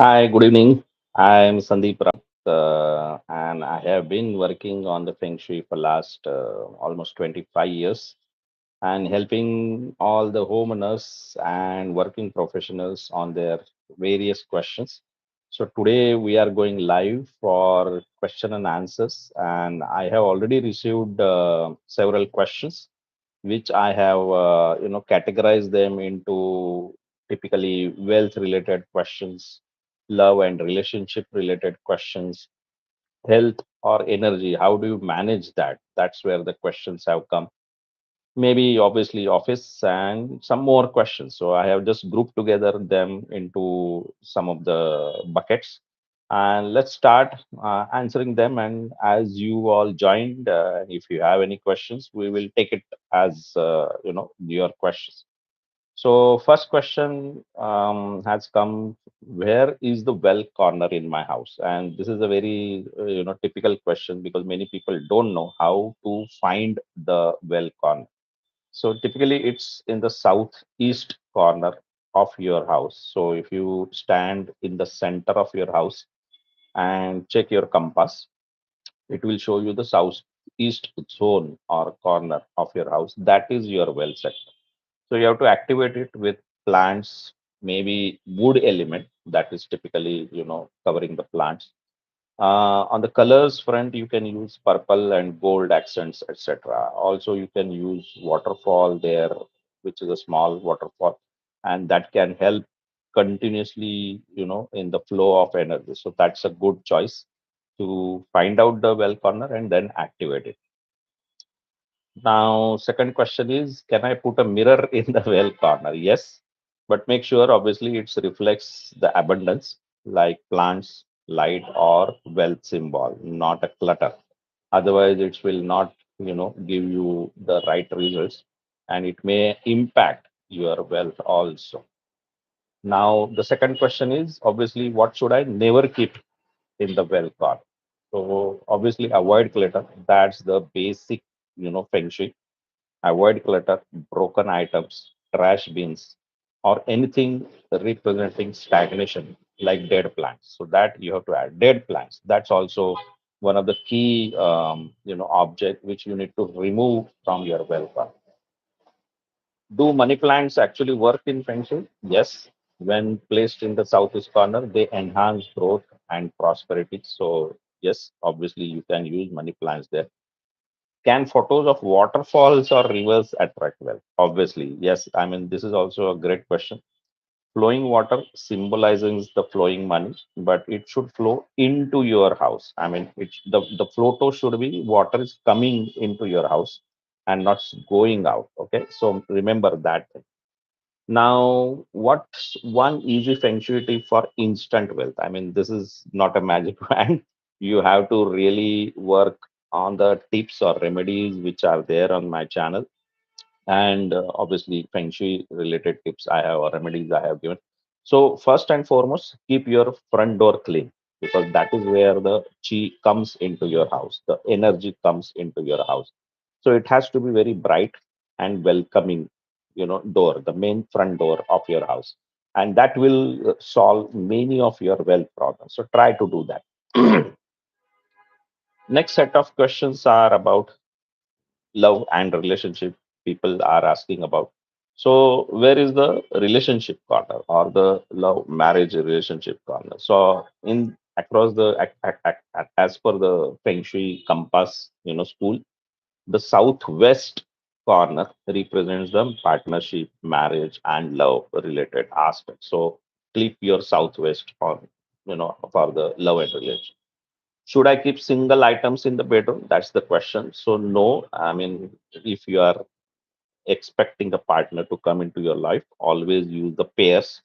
Hi, good evening. I'm Sandeep Raut, and I have been working on the Feng Shui for last almost 25 years and helping all the homeowners and working professionals on their various questions. So today we are going live for question and answers, and I have already received several questions, which I have categorized them into typically wealth related questions, love and relationship related questions, health or energy. How do you manage that? That's where the questions have come. Maybe obviously office and some more questions. So I have just grouped together them into some of the buckets, and let's start answering them. And as you all joined, if you have any questions, we will take it as your questions. So first question has come: where is the well corner in my house? And this is a very typical question because many people don't know how to find the well corner. So typically it's in the southeast corner of your house. So if you stand in the center of your house and check your compass, it will show you the southeast zone or corner of your house. That is your well sector. So you have to activate it with plants, maybe wood element that is typically, covering the plants. On the colors front, you can use purple and gold accents, etc. Also, you can use waterfall there, which is a small waterfall, and that can help continuously, in the flow of energy. So that's a good choice to find out the well corner and then activate it. Now, second question is, can I put a mirror in the well corner? Yes, but make sure obviously it reflects the abundance like plants, light, or wealth symbol, not a clutter. Otherwise, it will not, give you the right results, and it may impact your wealth also. Now, the second question is obviously, what should I never keep in the well corner? So obviously, avoid clutter. That's the basic, feng shui. Avoid clutter, broken items, trash bins, or anything representing stagnation like dead plants. So that you have to add dead plants. That's also one of the key, object which you need to remove from your well path. Do money plants actually work in Feng Shui? Yes. When placed in the southeast corner, they enhance growth and prosperity. So yes, obviously you can use money plants there. Can photos of waterfalls or rivers attract wealth? Obviously, yes. I mean, this is also a great question. Flowing water symbolizes the flowing money, but it should flow into your house. I mean, the photo should be water is coming into your house and not going out. Okay, so remember that. Now, what's one easy feng shui tip for instant wealth? I mean, this is not a magic wand. You have to really work on the tips or remedies which are there on my channel. And obviously, feng shui related tips I have or remedies I have given. So, first and foremost, keep your front door clean because that is where the chi comes into your house, the energy comes into your house. So, it has to be very bright and welcoming, door, the main front door of your house. And that will solve many of your wealth problems. So, try to do that. Next set of questions are about love and relationship people are asking about. So, where is the relationship corner or the love marriage relationship corner? So, in across the as per the Feng Shui compass, school, the southwest corner represents the partnership, marriage, and love related aspects. So, click your southwest on, for the love and relationship. Should I keep single items in the bedroom? That's the question. So, no. I mean, if you are expecting a partner to come into your life, always use the pairs.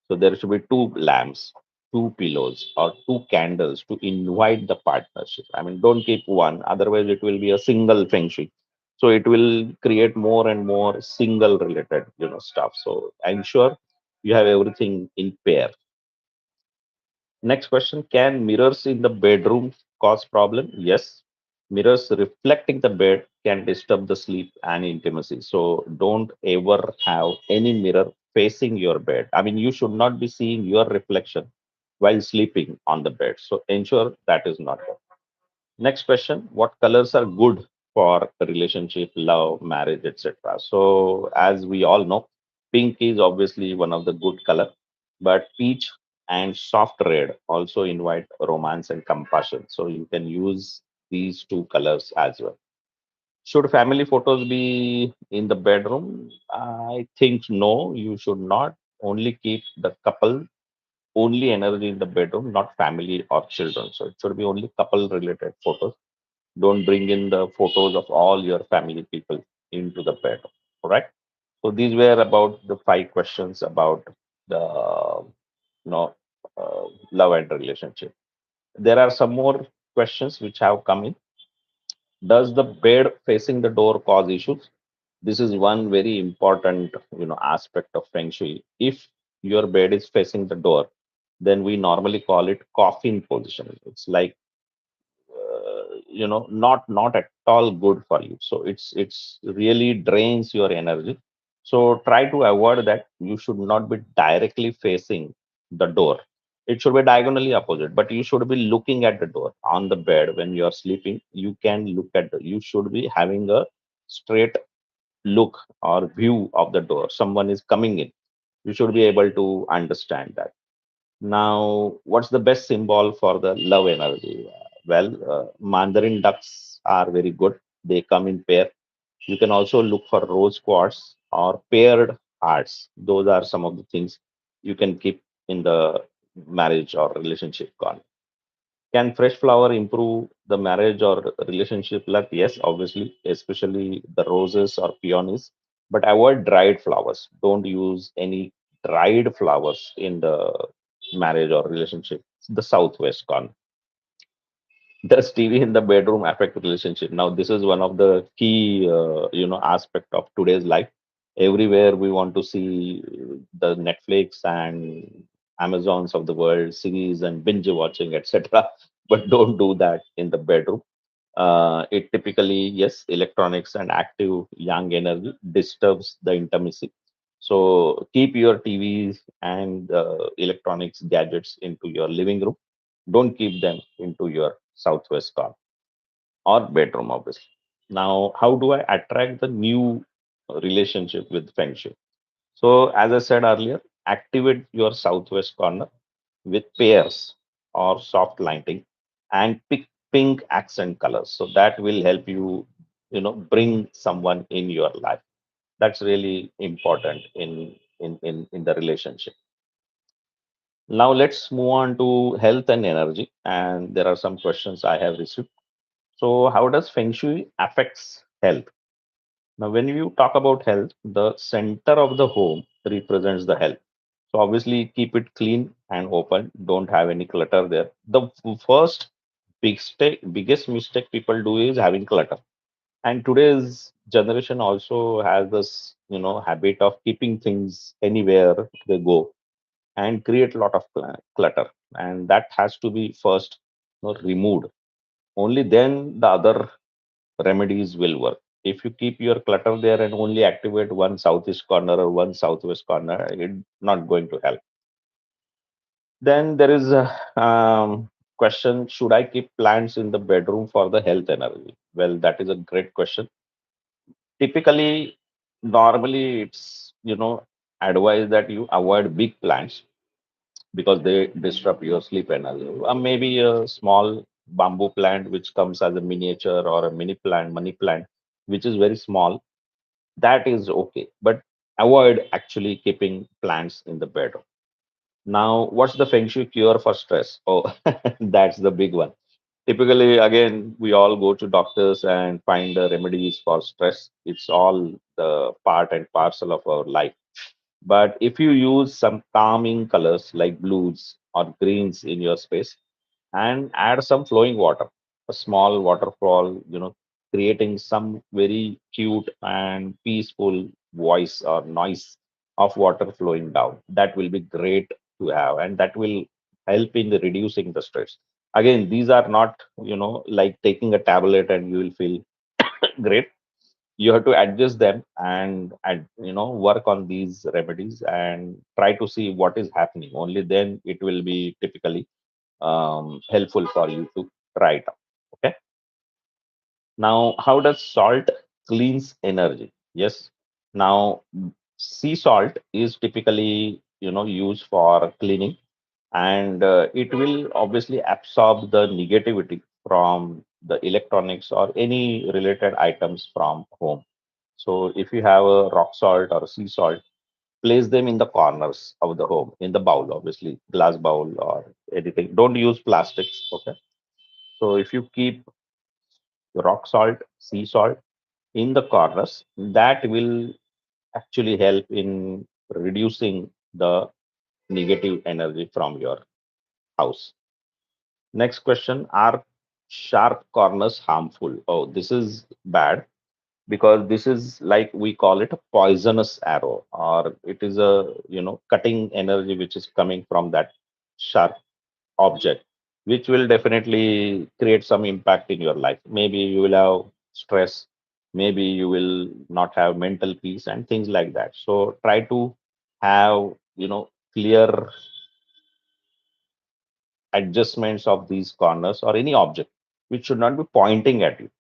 So, there should be two lamps, two pillows, or two candles to invite the partnership. I mean, don't keep one, otherwise, it will be a single feng shui. So, it will create more and more single related, stuff. So, ensure you have everything in pair. Next question: can mirrors in the bedroom cause problem? Yes. Mirrors reflecting the bed can disturb the sleep and intimacy. So don't ever have any mirror facing your bed. I mean, you should not be seeing your reflection while sleeping on the bed. So ensure that is not there. Next question: what colors are good for a relationship, love, marriage, etc.? So, as we all know, pink is obviously one of the good color, but peach and soft red also invite romance and compassion. So, you can use these two colors as well. Should family photos be in the bedroom? I think no, you should not. Only keep the couple only energy in the bedroom, not family or children. So it should be only couple related photos. Don't bring in the photos of all your family people into the bed. All right. So these were about the 5 questions about the you know love and relationship. There are some more questions which have come in. Does the bed facing the door cause issues? This is one very important aspect of feng shui. If your bed is facing the door, then we normally call it coffin position. It's like not at all good for you. So it's really drains your energy. So try to avoid that. You should not be directly facing the door. It should be diagonally opposite, but you should be looking at the door on the bed. When you are sleeping, you can look at you should be having a straight look or view of the door. Someone is coming in, you should be able to understand that. Now, what's the best symbol for the love energy? Well, mandarin ducks are very good. They come in pair. You can also look for rose quartz or paired hearts. Those are some of the things you can keep in the marriage or relationship con. Can fresh flower improve the marriage or relationship luck? Yes, obviously, especially the roses or peonies. But avoid dried flowers. Don't use any dried flowers in the marriage or relationship. The southwest corner. Does TV in the bedroom affect relationship? Now, this is one of the key, aspect of today's life. Everywhere we want to see the Netflix and Amazons of the world, series and binge watching, etc. But don't do that in the bedroom. It typically, yes, electronics and active young energy disturbs the intimacy. So keep your TVs and electronics gadgets into your living room. Don't keep them into your southwest corner or bedroom, obviously. Now, how do I attract the new relationship with Feng Shui? So, as I said earlier, activate your southwest corner with pairs or soft lighting and pick pink accent colors. So that will help you, bring someone in your life. That's really important in the relationship. Now let's move on to health and energy. And there are some questions I have received. So how does Feng Shui affects health? Now, when you talk about health, the center of the home represents the health. So obviously keep it clean and open. Don't have any clutter there. The first biggest mistake people do is having clutter. And today's generation also has this, habit of keeping things anywhere they go and create a lot of clutter. And that has to be first, removed. Only then the other remedies will work. If you keep your clutter there and only activate one southeast corner or one southwest corner, it's not going to help. Then there is a question: should I keep plants in the bedroom for the health energy? Well, that is a great question. Typically, normally it's advised that you avoid big plants because they disrupt your sleep energy. Maybe a small bamboo plant which comes as a miniature or a mini plant, money plant, which is very small, that is okay. But avoid actually keeping plants in the bedroom. Now, what's the feng shui cure for stress? Oh, that's the big one. Typically, again, we all go to doctors and find the remedies for stress. It's all the part and parcel of our life. But if you use some calming colors like blues or greens in your space and add some flowing water, a small waterfall, creating some very cute and peaceful voice or noise of water flowing down, that will be great to have, and that will help in the reducing the stress. Again, these are not, like taking a tablet and you will feel great. You have to adjust them and work on these remedies and try to see what is happening. Only then it will be typically helpful for you to try it out. Okay. Now, how does salt cleans energy? Yes. Now, sea salt is typically used for cleaning, and it will obviously absorb the negativity from the electronics or any related items from home. So, if you have a rock salt or a sea salt, place them in the corners of the home in the bowl, obviously glass bowl or anything. Don't use plastics. Okay. So, if you keep rock salt, sea salt in the corners, that will actually help in reducing the negative energy from your house. Next question: are sharp corners harmful? Oh, this is bad, because this is like we call it a poisonous arrow, or it is a cutting energy which is coming from that sharp object, which will definitely create some impact in your life. Maybe you will have stress, maybe you will not have mental peace and things like that. So try to have clear adjustments of these corners or any object which should not be pointing at you.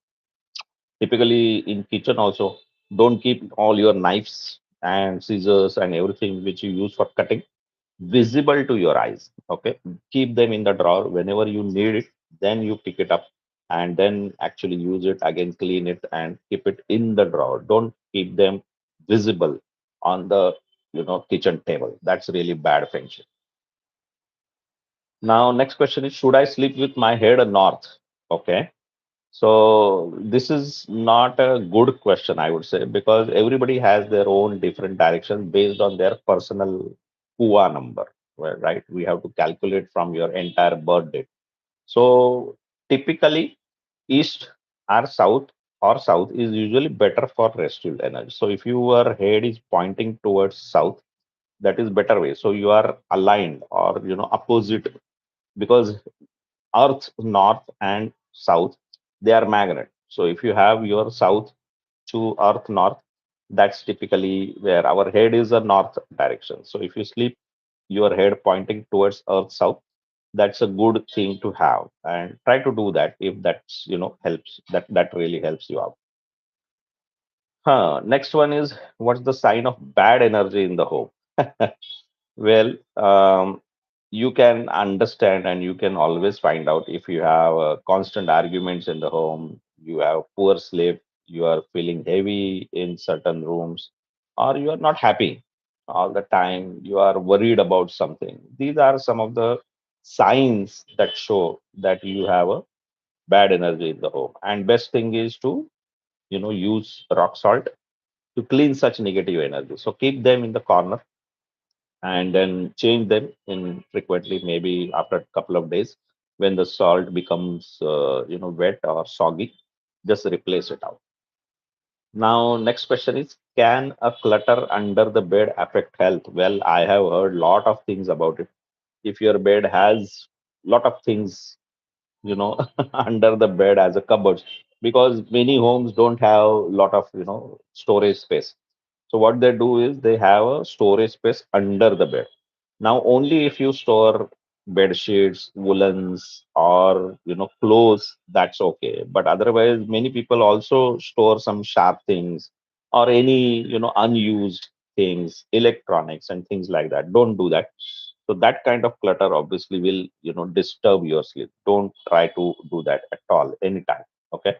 Typically in kitchen also, don't keep all your knives and scissors and everything which you use for cutting visible to your eyes. Okay. Keep them in the drawer. Whenever you need it, then you pick it up and then actually use it again, clean it and keep it in the drawer. Don't keep them visible on the kitchen table. That's really bad feng shui. Now next question is, should I sleep with my head north? Okay. So this is not a good question, I would say, because everybody has their own different directions based on their personal PUA number, right? We have to calculate from your entire birth date. So typically, east or south is usually better for restful energy. So if your head is pointing towards south, that is better way. So you are aligned or opposite, because Earth north and south, they are magnet. So if you have your south to Earth north, that's typically where our head is a north direction. So if you sleep your head pointing towards Earth south, that's a good thing to have, and try to do that if that's helps. That really helps you out. Next one is, what's the sign of bad energy in the home? Well, you can understand and you can always find out if you have constant arguments in the home, you have poor sleep, you are feeling heavy in certain rooms, or you are not happy all the time, you are worried about something. These are some of the signs that show that you have a bad energy in the home. And best thing is to use rock salt to clean such negative energy. So keep them in the corner and then change them in frequently, maybe after a couple of days. When the salt becomes wet or soggy, just replace it out. Now next question is, can a clutter under the bed affect health? Well, I have heard lot of things about it. If your bed has lot of things under the bed as a cupboard, because many homes don't have lot of storage space. So what they do is they have a storage space under the bed. Now only if you store bed sheets, woolens, or clothes, that's okay. But otherwise, many people also store some sharp things or any unused things, electronics and things like that. Don't do that. So that kind of clutter obviously will disturb your sleep. Don't try to do that at all anytime. Okay.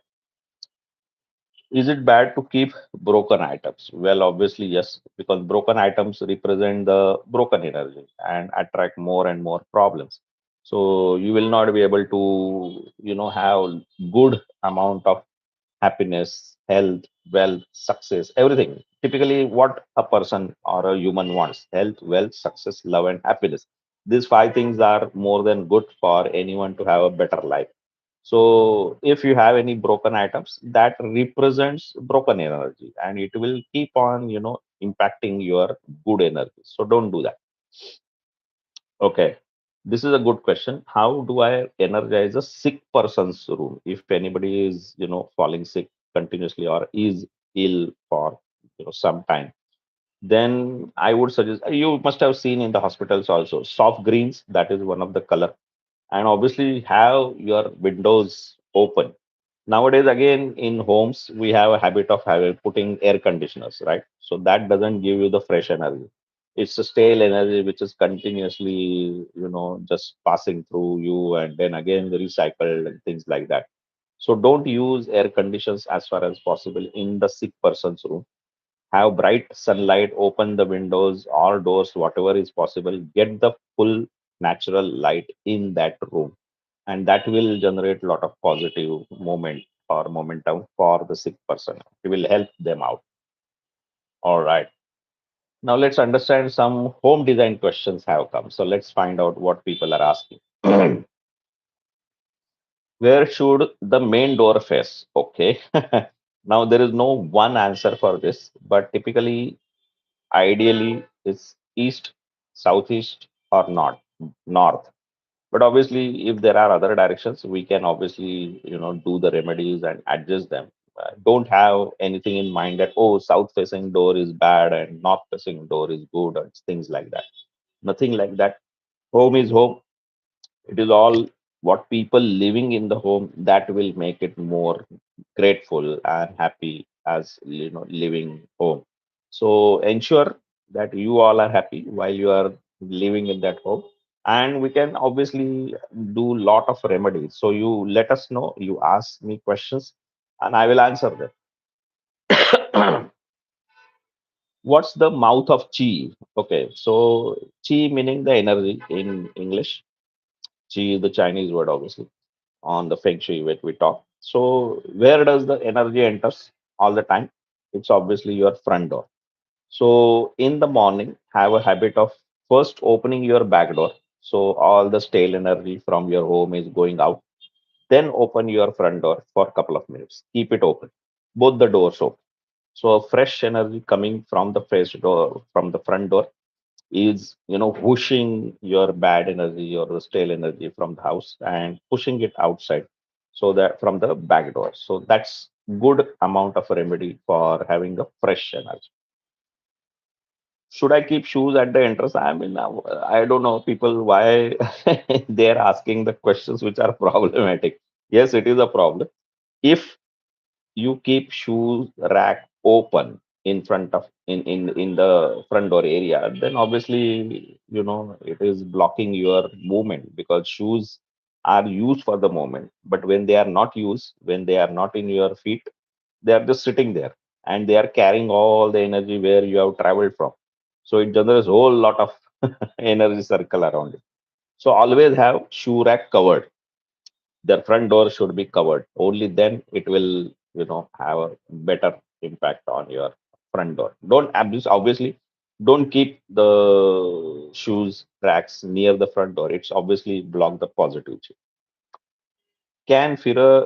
Is it bad to keep broken items? Well, obviously, yes, because broken items represent the broken energy and attract more and more problems. So you will not be able to, have good amount of happiness, health, wealth, success, everything. Typically, what a person or a human wants: health, wealth, success, love, and happiness. These five things are more than good for anyone to have a better life. So if you have any broken items, that represents broken energy and it will keep on, impacting your good energy. So don't do that. Okay. This is a good question. How do I energize a sick person's room? If anybody is, falling sick continuously or is ill for some time, then I would suggest, you must have seen in the hospitals also, soft greens, that is one of the color. And obviously have your windows open. Nowadays, again, in homes, we have a habit of having putting air conditioners, right? So that doesn't give you the fresh energy. It's a stale energy which is continuously, just passing through you and then again recycled and things like that. So don't use air conditions as far as possible in the sick person's room. Have bright sunlight, open the windows or doors, whatever is possible. Get the full natural light in that room, and that will generate a lot of positive moment or momentum for the sick person. It will help them out. All right. Now let's understand some home design questions have come. So let's find out what people are asking. Where should the main door face? Okay. Now there is no one answer for this, but typically, ideally, it's east, southeast, or north. But obviously, if there are other directions, we can obviously, do the remedies and adjust them. Don't have anything in mind that, oh, south facing door is bad and north facing door is good, and things like that. Nothing like that. Home is home. It is all what people living in the home that will make it more grateful and happy as living home. So ensure that you all are happy while you are living in that home, and we can obviously do lot of remedies. So you let us know, you ask me questions, and I will answer them. What's the mouth of chi? Okay, so chi meaning the energy in English. Chi is the Chinese word, obviously, on the Feng Shui which we talk. So where does the energy enters all the time? It's obviously your front door. So in the morning, have a habit of first opening your back door. So all the stale energy from your home is going out. Then open your front door for a couple of minutes. Keep it open. Both the doors open. So fresh energy coming from the fresh door, from the front door, is whooshing your bad energy or the stale energy from the house and pushing it outside, so that from the back door. So that's good amount of remedy for having a fresh energy. Should I keep shoes at the entrance? I mean, I don't know people why they're asking the questions which are problematic. Yes, it is a problem. If you keep shoes rack open in front of in the front door area, then obviously it is blocking your movement, because shoes are used for the moment, but when they are not used, when they are not in your feet, they are just sitting there, and they are carrying all the energy where you have traveled from. So it generates a whole lot of energy circle around it. So always have shoe rack covered. Their front door should be covered. Only then it will have a better impact on your front door. Don't abuse, obviously, don't keep the shoes racks near the front door. It's obviously block the positive change. Can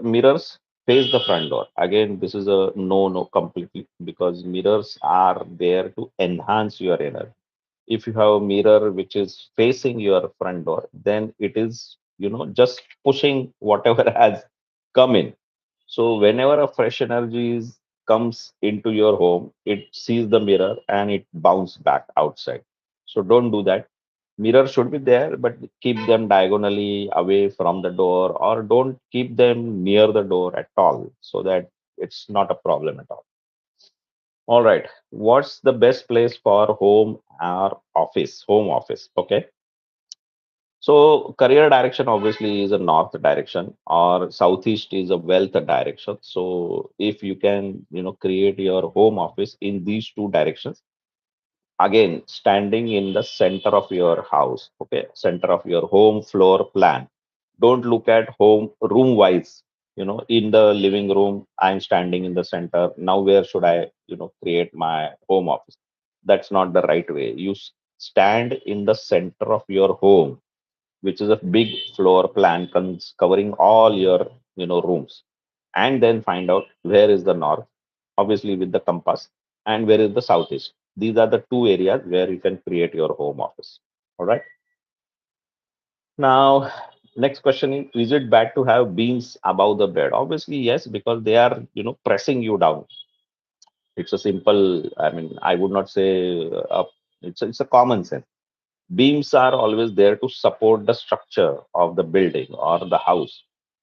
mirrors face the front door? Again, this is a no completely, because mirrors are there to enhance your energy. If you have a mirror which is facing your front door, then it is just pushing whatever has come in. So whenever a fresh energy comes into your home, it sees the mirror and it bounce back outside. So don't do that. Mirror should be there, but keep them diagonally away from the door, or don't keep them near the door at all, so that it's not a problem at all. All right. What's the best place for home or office? Home office. Okay. So career direction obviously is a north direction, or southeast is a wealth direction. So if you can, create your home office in these two directions, again, standing in the center of your house, okay, center of your home floor plan. Don't look at home room wise. In the living room, I'm standing in the center. Now, where should I, create my home office? That's not the right way. You stand in the center of your home, which is a big floor plan covering all your rooms, and then find out where is the north, obviously with the compass, and where is the southeast. These are the two areas where you can create your home office. All right. Now, next question is it bad to have beans above the bed? Obviously yes, because they are pressing you down. It's a simple, I mean, I would not say it's a common sense. Beams are always there to support the structure of the building or the house.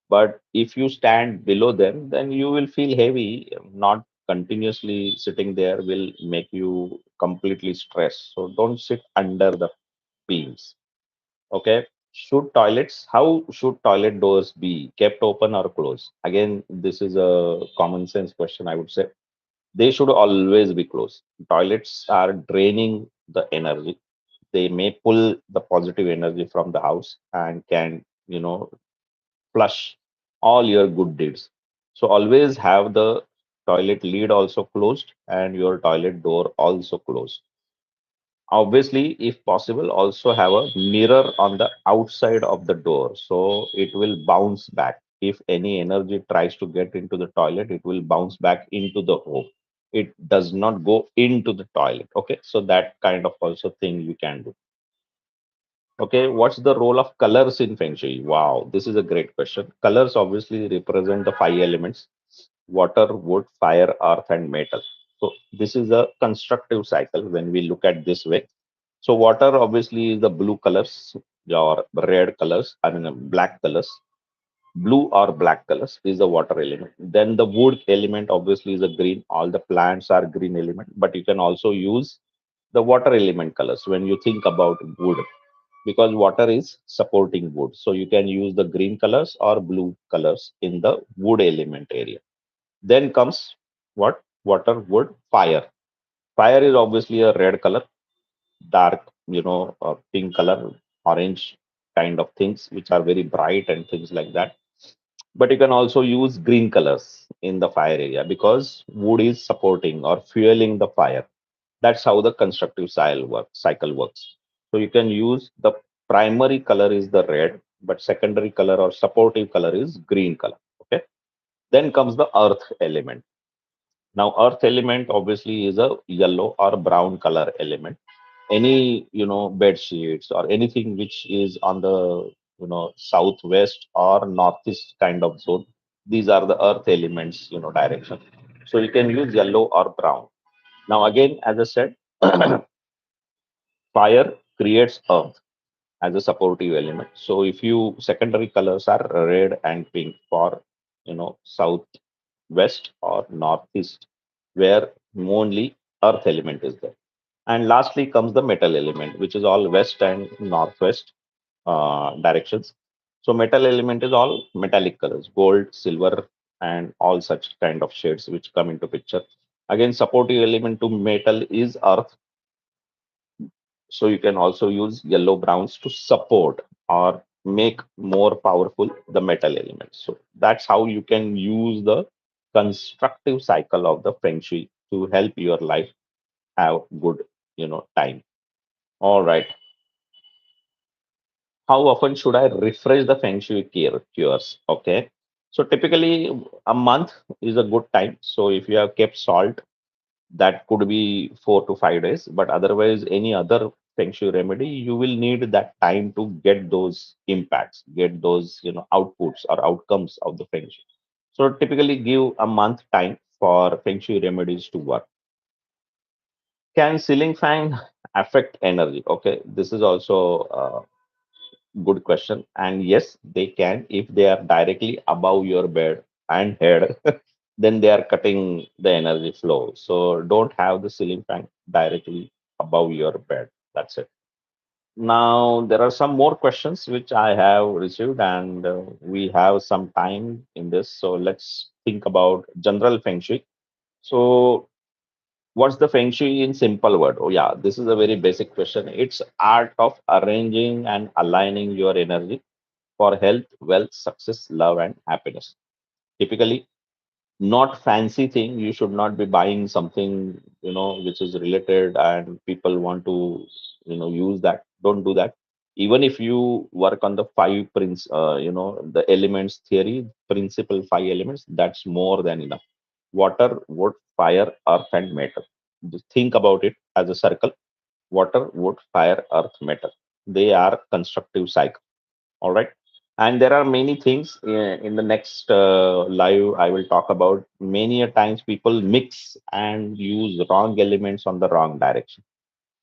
But if you stand below them, then you will feel heavy. Not continuously sitting there will make you completely stressed. So don't sit under the beams. Okay. How should toilet doors be kept open or closed? Again, this is a common sense question, I would say. They should always be closed. Toilets are draining the energy. They may pull the positive energy from the house and can, flush all your good deeds. So always have the toilet lid also closed and your toilet door also closed. Obviously, if possible, also have a mirror on the outside of the door so it will bounce back. If any energy tries to get into the toilet, it will bounce back into the home. It does not go into the toilet. Okay, so that kind of also thing you can do. Okay, what's the role of colors in Feng Shui? Wow, this is a great question. Colors obviously represent the five elements: water, wood, fire, earth, and metal. So this is a constructive cycle when we look at this way. So water obviously is the blue colors or red colors, I mean black colors. Blue or black colors is the water element. Then the wood element obviously is a green. All the plants are green element, but you can also use the water element colors when you think about wood, because water is supporting wood. So you can use the green colors or blue colors in the wood element area. Then comes what? Water, wood, fire. Fire is obviously a red color, dark, pink color, orange kind of things, which are very bright and things like that. But you can also use green colors in the fire area because wood is supporting or fueling the fire. That's how the constructive cycle works. So you can use the primary color is the red, but secondary color or supportive color is green color. Okay. Then comes the earth element. Now, earth element obviously is a yellow or brown color element. Any, bed sheets or anything which is on the, southwest or northeast kind of zone, these are the earth elements, direction. So you can use yellow or brown. Now, again, as I said, fire creates earth as a supportive element. So if you secondary colors are red and pink for south, west or northeast, where only earth element is there. And lastly comes the metal element, which is all west and northwest directions. So metal element is all metallic colors, gold, silver, and all such kind of shades which come into picture. Again, supportive element to metal is earth, so you can also use yellow browns to support or make more powerful the metal elements. So that's how you can use the constructive cycle of the Feng Shui to help your life have good, time. All right. How often should I refresh the Feng Shui cures? Okay. So typically a month is a good time. So if you have kept salt, that could be 4 to 5 days, but otherwise any other Feng Shui remedy, you will need that time to get those impacts, get those outputs or outcomes of the Feng Shui. So typically give a month time for Feng Shui remedies to work. Can ceiling fan affect energy? Okay, this is also good question. And yes, they can if they are directly above your bed and head, then they are cutting the energy flow. So don't have the ceiling fan directly above your bed. That's it. Now, there are some more questions which I have received, and we have some time in this. So let's think about general feng shui. So, what's the feng shui in simple word? Oh, yeah, this is a very basic question. It's art of arranging and aligning your energy for health, wealth, success, love, and happiness. Typically, not fancy thing. You should not be buying something, which is related and people want to, use that. Don't do that. Even if you work on the five the elements theory, principal five elements, that's more than enough. Water, wood, fire, earth, and matter. Just think about it as a circle. Water, wood, fire, earth, matter. They are constructive cycle. All right. And there are many things in the next live I will talk about. Many a times people mix and use wrong elements on the wrong direction.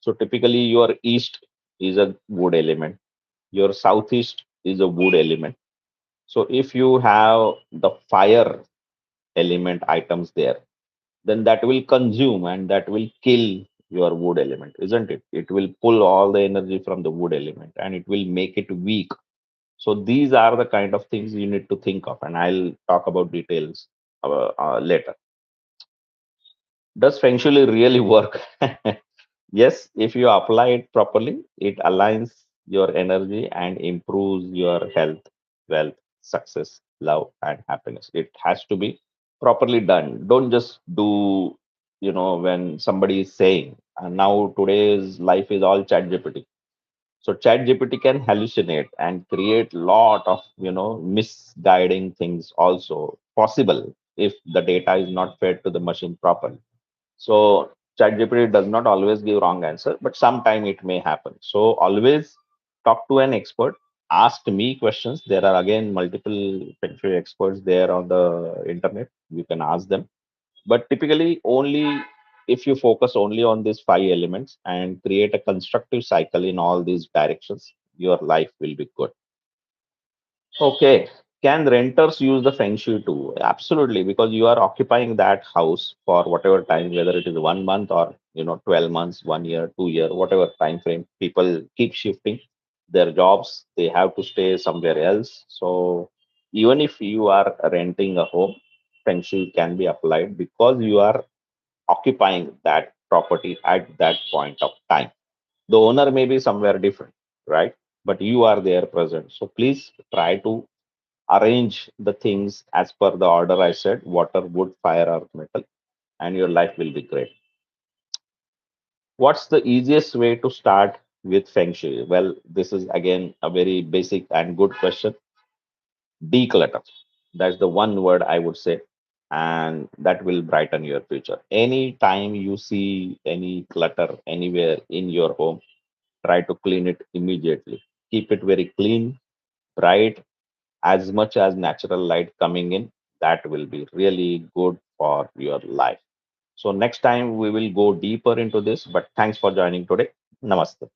So typically your east is a wood element, your southeast is a wood element. So if you have the fire element items there, then that will consume and that will kill your wood element, isn't it? It will pull all the energy from the wood element and it will make it weak. So these are the kind of things you need to think of, and I'll talk about details later. Does Feng Shui really work? Yes, if you apply it properly, it aligns your energy and improves your health, wealth, success, love, and happiness. It has to be properly done. Don't just do, when somebody is saying, and now today's life is all chat GPT. So chat GPT can hallucinate and create lot of, misguiding things also possible if the data is not fed to the machine properly. So ChatGPT does not always give wrong answer, but sometime it may happen. So always talk to an expert. Ask me questions. There are again multiple Feng Shui experts there on the internet. You can ask them. But typically, only if you focus only on these five elements and create a constructive cycle in all these directions, your life will be good. Okay. Can renters use the Feng Shui too? Absolutely, because you are occupying that house for whatever time, whether it is 1 month or 12 months, 1 year, 2 year, whatever time frame. People keep shifting their jobs. They have to stay somewhere else. So even if you are renting a home, Feng Shui can be applied because you are occupying that property at that point of time. The owner may be somewhere different, right? But you are there present. So please try to arrange the things as per the order I said: water, wood, fire, earth, metal, and your life will be great. What's the easiest way to start with Feng Shui? Well, this is again a very basic and good question. Declutter. That's the one word I would say, and that will brighten your future. Anytime you see any clutter anywhere in your home, try to clean it immediately. Keep it very clean, bright, as much as natural light coming in. That will be really good for your life. So next time we will go deeper into this, but thanks for joining today. Namaste.